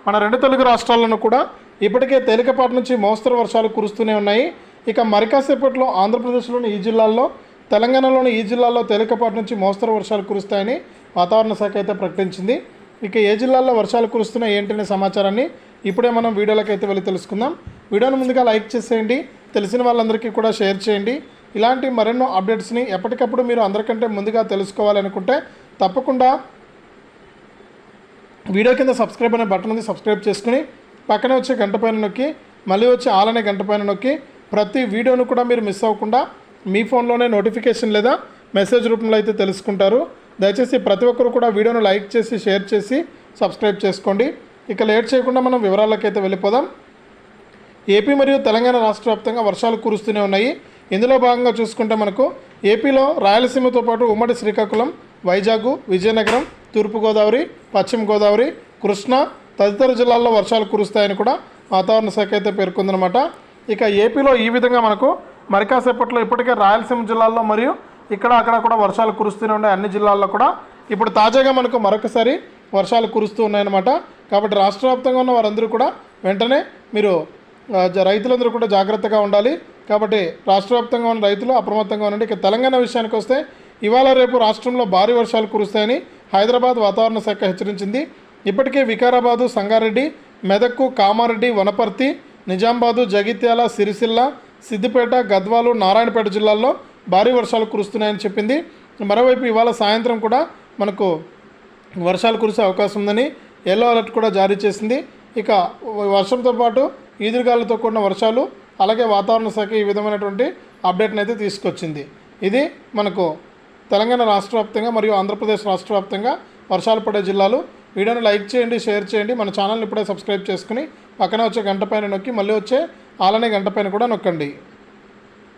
మన రెండు తెలుగు రాష్ట్రాల్లోనూ కూడా ఇప్పటికే తేలికపాటి నుంచి మోస్తరు వర్షాలు కురుస్తూనే ఉన్నాయి. ఇక మరి కాసేపట్లో ఆంధ్రప్రదేశ్లోని ఈ జిల్లాల్లో, తెలంగాణలోని ఈ జిల్లాల్లో తేలికపాటి నుంచి మోస్తరు వర్షాలు కురుస్తాయని వాతావరణ శాఖ అయితే ప్రకటించింది. ఇక ఏ జిల్లాల్లో వర్షాలు కురుస్తున్నాయి ఏంటనే సమాచారాన్ని ఇప్పుడే మనం వీడియోలోకి అయితే వెళ్ళి తెలుసుకుందాం. వీడియోను ముందుగా లైక్ చేసేయండి, తెలిసిన వాళ్ళందరికీ కూడా షేర్ చేయండి. ఇలాంటి మరెన్నో అప్డేట్స్ని ఎప్పటికప్పుడు మీరు అందరికంటే ముందుగా తెలుసుకోవాలనుకుంటే తప్పకుండా వీడియో కింద సబ్స్క్రైబ్ అనే బటన్ ఉంది, సబ్స్క్రైబ్ చేసుకుని పక్కనే వచ్చే గంట పైన నొక్కి మళ్ళీ వచ్చే ఆల్ అనే గంట పైన నొక్కి ప్రతి వీడియోను కూడా మీరు మిస్ అవ్వకుండా మీ ఫోన్లోనే నోటిఫికేషన్ లేదా మెసేజ్ రూపంలో అయితే తెలుసుకుంటారు. దయచేసి ప్రతి ఒక్కరు కూడా వీడియోను లైక్ చేసి షేర్ చేసి సబ్స్క్రైబ్ చేసుకోండి. ఇక లేట్ చేయకుండా మనం వివరాల్లోకి అయితే వెళ్ళిపోదాం. ఏపీ మరియు తెలంగాణ రాష్ట్ర వ్యాప్తంగా వర్షాలు కురుస్తూనే ఉన్నాయి. ఇందులో భాగంగా చూసుకుంటే మనకు ఏపీలో రాయలసీమతో పాటు ఉమ్మడి శ్రీకాకుళం, వైజాగ్, విజయనగరం, తూర్పుగోదావరి, పశ్చిమ గోదావరి, కృష్ణా తదితర జిల్లాల్లో వర్షాలు కురుస్తాయని కూడా వాతావరణ శాఖ అయితే పేర్కొందనమాట. ఇక ఏపీలో ఈ విధంగా మనకు మరి కాసేపట్లో ఇప్పటికే రాయలసీమ జిల్లాల్లో మరియు అక్కడ కూడా వర్షాలు కురుస్తూనే ఉన్నాయి. అన్ని జిల్లాల్లో కూడా ఇప్పుడు తాజాగా మనకు మరొకసారి వర్షాలు కురుస్తూ ఉన్నాయన్నమాట. కాబట్టి రాష్ట్ర వ్యాప్తంగా ఉన్న వారందరూ కూడా వెంటనే మీరు రైతులందరూ కూడా జాగ్రత్తగా ఉండాలి. కాబట్టి రాష్ట్ర వ్యాప్తంగా ఉన్న రైతులు అప్రమత్తంగా ఉండండి. ఇక తెలంగాణ విషయానికి వస్తే ఇవాళ రేపు రాష్ట్రంలో భారీ వర్షాలు కురుస్తాయని హైదరాబాద్ వాతావరణ శాఖ హెచ్చరించింది. ఇప్పటికే వికారాబాదు, సంగారెడ్డి, మెదక్కు, కామారెడ్డి, వనపర్తి, నిజామాబాదు, జగిత్యాల, సిరిసిల్ల, సిద్దిపేట, గద్వాలు, నారాయణపేట జిల్లాల్లో భారీ వర్షాలు కురుస్తున్నాయని చెప్పింది. మరోవైపు ఇవాళ సాయంత్రం కూడా మనకు వర్షాలు కురిసే అవకాశం ఉందని ఎల్లో అలర్ట్ కూడా జారీ చేసింది. ఇక వర్షంతో పాటు ఈదురుగాలతో కూడిన వర్షాలు, అలాగే వాతావరణ శాఖ ఈ విధమైనటువంటి అప్డేట్ని అయితే తీసుకొచ్చింది. ఇది మనకు తెలంగాణ రాష్ట్ర వ్యాప్తంగా మరియు ఆంధ్రప్రదేశ్ రాష్ట్ర వ్యాప్తంగా వర్షాలు పడే జిల్లాలు. వీడియోని లైక్ చేయండి, షేర్ చేయండి. మన ఛానల్ని ఇప్పుడే సబ్స్క్రైబ్ చేసుకుని పక్కనే వచ్చే గంట పైన నొక్కి మళ్ళీ వచ్చే ఆలనే గంట పైన కూడా నొక్కండి.